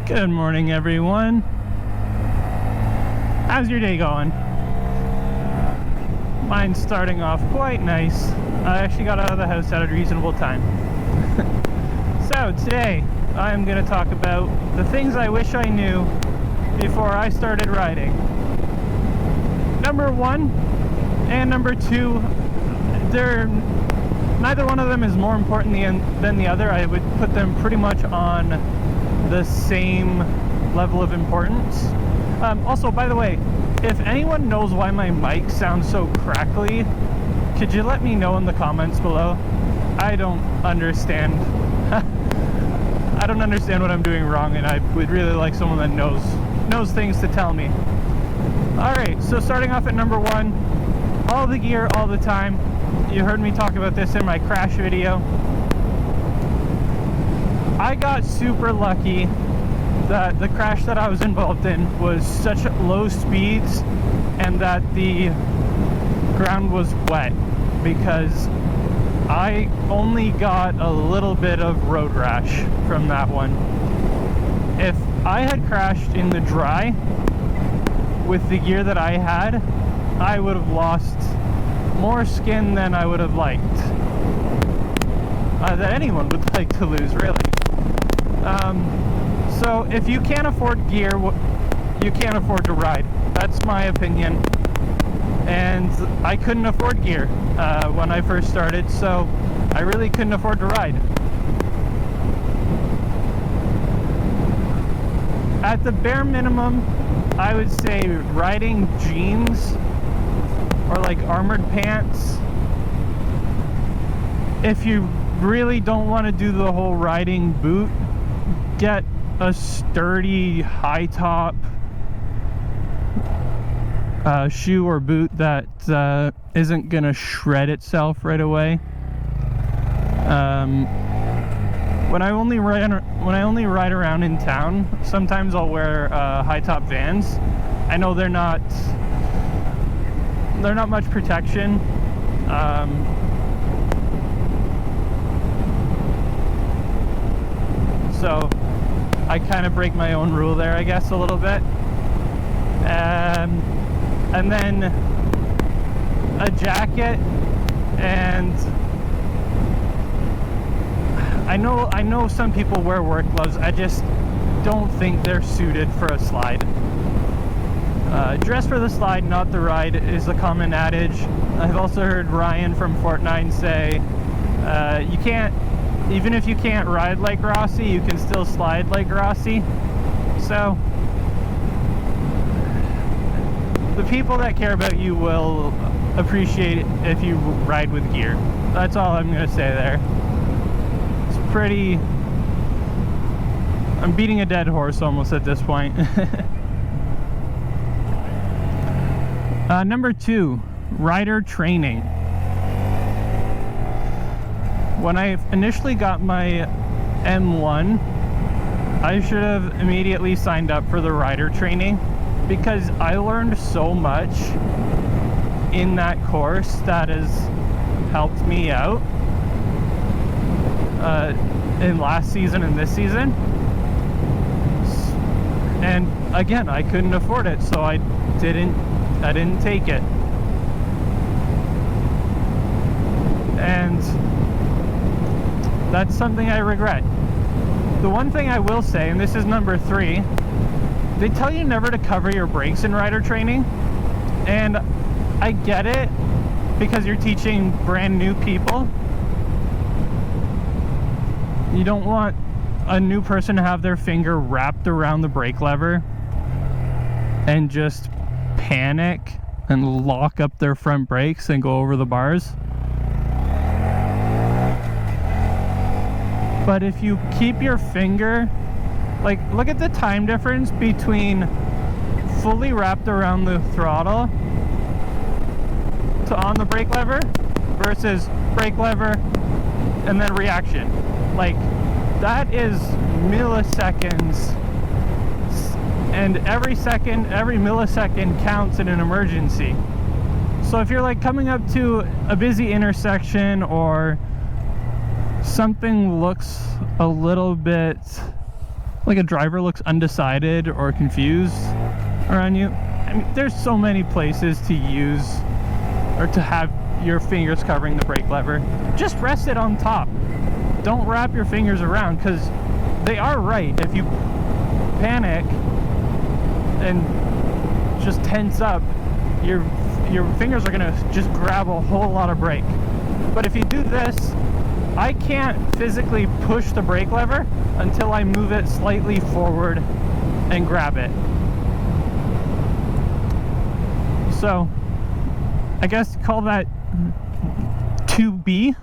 Good morning, everyone. How's your day going? Mine's starting off quite nice. I actually got out of the house at a reasonable time. So today, I'm going to talk about the things I wish I knew before I started riding. Number one and number two, neither one of them is more important than the other. I would put them pretty much on the same level of importance. Also, by the way, if anyone knows why my mic sounds so crackly, could you let me know in the comments below? I don't understand. I don't understand what I'm doing wrong, and I would really like someone that knows things to tell me. Alright, so starting off at number one, all the gear all the time. You heard me talk about this in my crash video. I got super lucky that the crash that I was involved in was such low speeds and that the ground was wet, because I only got a little bit of road rash from that one. If I had crashed in the dry with the gear that I had, I would have lost more skin than I would have liked. That anyone would like to lose, really. So if you can't afford gear, you can't afford to ride. That's my opinion. And I couldn't afford gear when I first started, so I really couldn't afford to ride. At the bare minimum, I would say riding jeans or like armored pants. If you really don't want to do the whole riding boot, get a sturdy high top shoe or boot that isn't gonna shred itself right away. When I only ride around in town, sometimes I'll wear high top Vans. I know they're not much protection. So I kind of break my own rule there, I guess, a little bit. And then a jacket, and I know some people wear work gloves. I just don't think they're suited for a slide. Dress for the slide, not the ride, is a common adage. I've also heard Ryan from Fortnite say, you can't, even if you can't ride like Rossi, you can still slide like Rossi. So the people that care about you will appreciate it if you ride with gear. That's all I'm gonna say there. It's pretty... I'm beating a dead horse almost at this point. Number two, rider training. When I initially got my M1, I should have immediately signed up for the rider training, because I learned so much in that course that has helped me out in last season and this season. And again, I couldn't afford it, so I didn't take it. And that's something I regret. The one thing I will say, and this is number three, they tell you never to cover your brakes in rider training, and I get it, because you're teaching brand new people. You don't want a new person to have their finger wrapped around the brake lever and just panic and lock up their front brakes and go over the bars. But if you keep your finger, like, look at the time difference between fully wrapped around the throttle to on the brake lever versus brake lever and then reaction. Like, that is milliseconds, and every millisecond counts in an emergency. So if you're like coming up to a busy intersection, or something looks a little bit like a driver looks undecided or confused around you, I mean, there's so many places to use or to have your fingers covering the brake lever. Just rest it on top. Don't wrap your fingers around, because they are right. If you panic and just tense up, your fingers are gonna just grab a whole lot of brake. But if you do this, I can't physically push the brake lever until I move it slightly forward and grab it. So I guess call that 2B.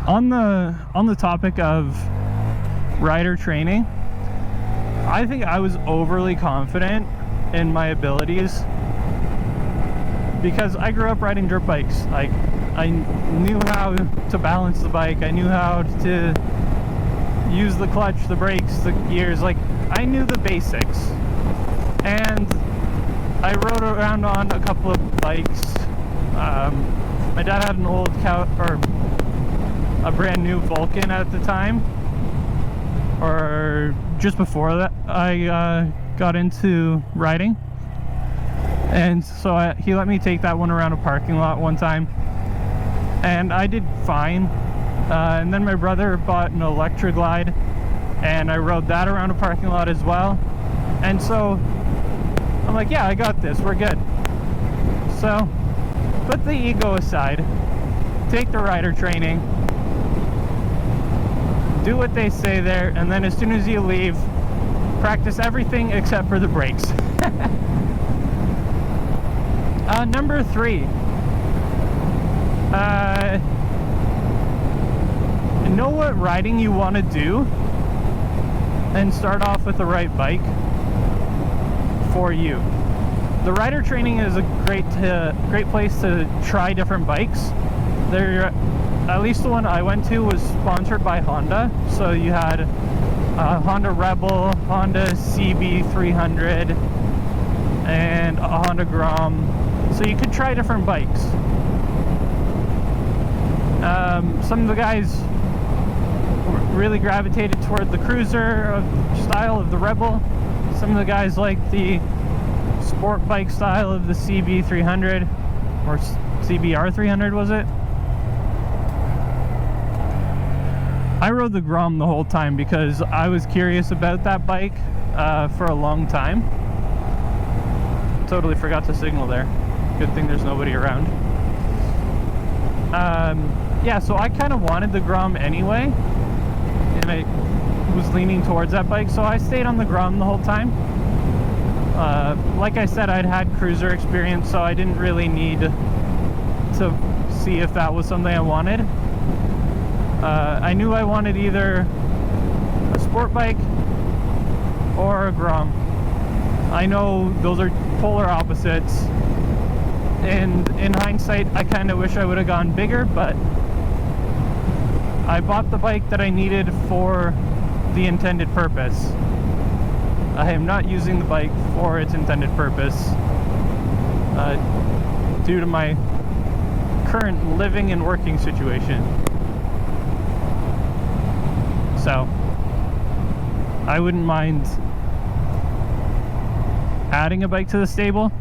On the topic of rider training, I think I was overly confident in my abilities because I grew up riding dirt bikes. Like, I knew how to balance the bike, I knew how to use the clutch, the brakes, the gears. Like, I knew the basics. And I rode around on a couple of bikes. My dad had an old a brand new Vulcan at the time, or just before that I got into riding, and so he let me take that one around a parking lot one time, and I did fine. And then my brother bought an Electroglide, and I rode that around a parking lot as well, and so I'm like, yeah, I got this, we're good. So put the ego aside, take the rider training, do what they say there, and then as soon as you leave, practice everything except for the brakes. Number 3. Know what riding you want to do and start off with the right bike for you. The rider training is a great place to try different bikes. At least the one I went to was sponsored by Honda, so you had Honda Rebel, Honda CB300, and a Honda Grom, so you could try different bikes. Some of the guys really gravitated toward the cruiser style of the Rebel. Some of the guys like the sport bike style of the CB300, or CBR300 was it? I rode the Grom the whole time because I was curious about that bike for a long time. Totally forgot to signal there. Good thing there's nobody around. Yeah, so I kind of wanted the Grom anyway, and I was leaning towards that bike, so I stayed on the Grom the whole time. Like I said, I'd had cruiser experience, so I didn't really need to see if that was something I wanted. I knew I wanted either a sport bike or a Grom. I know those are polar opposites, and in hindsight I kind of wish I would have gone bigger, but I bought the bike that I needed for the intended purpose. I am not using the bike for its intended purpose due to my current living and working situation. So I wouldn't mind adding a bike to the stable.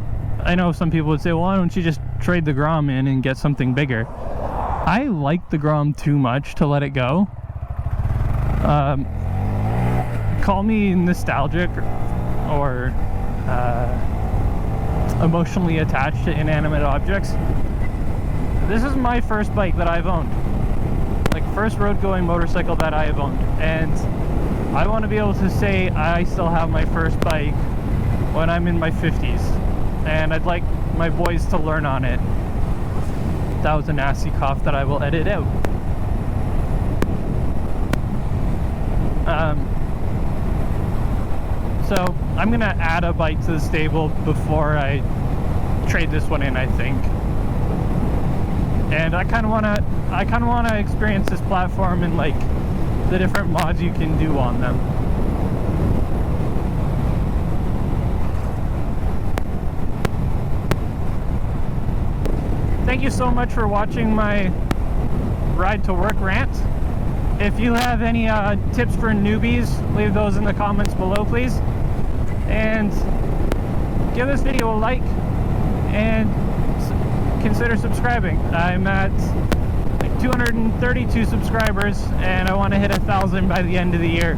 I know some people would say, well, why don't you just trade the Grom in and get something bigger? I like the Grom too much to let it go. Call me nostalgic or emotionally attached to inanimate objects. This is my first bike that I've owned. Like, first road going motorcycle that I have owned. And I want to be able to say I still have my first bike when I'm in my 50s. And I'd like my boys to learn on it. That was a nasty cough that I will edit out. So I'm gonna add a bike to the stable before I trade this one in, I think. And I kind of wanna experience this platform and like the different mods you can do on them. Thank you so much for watching my ride to work rant. If you have any tips for newbies, leave those in the comments below, please. And give this video a like and consider subscribing. I'm at like 232 subscribers and I want to hit 1,000 by the end of the year.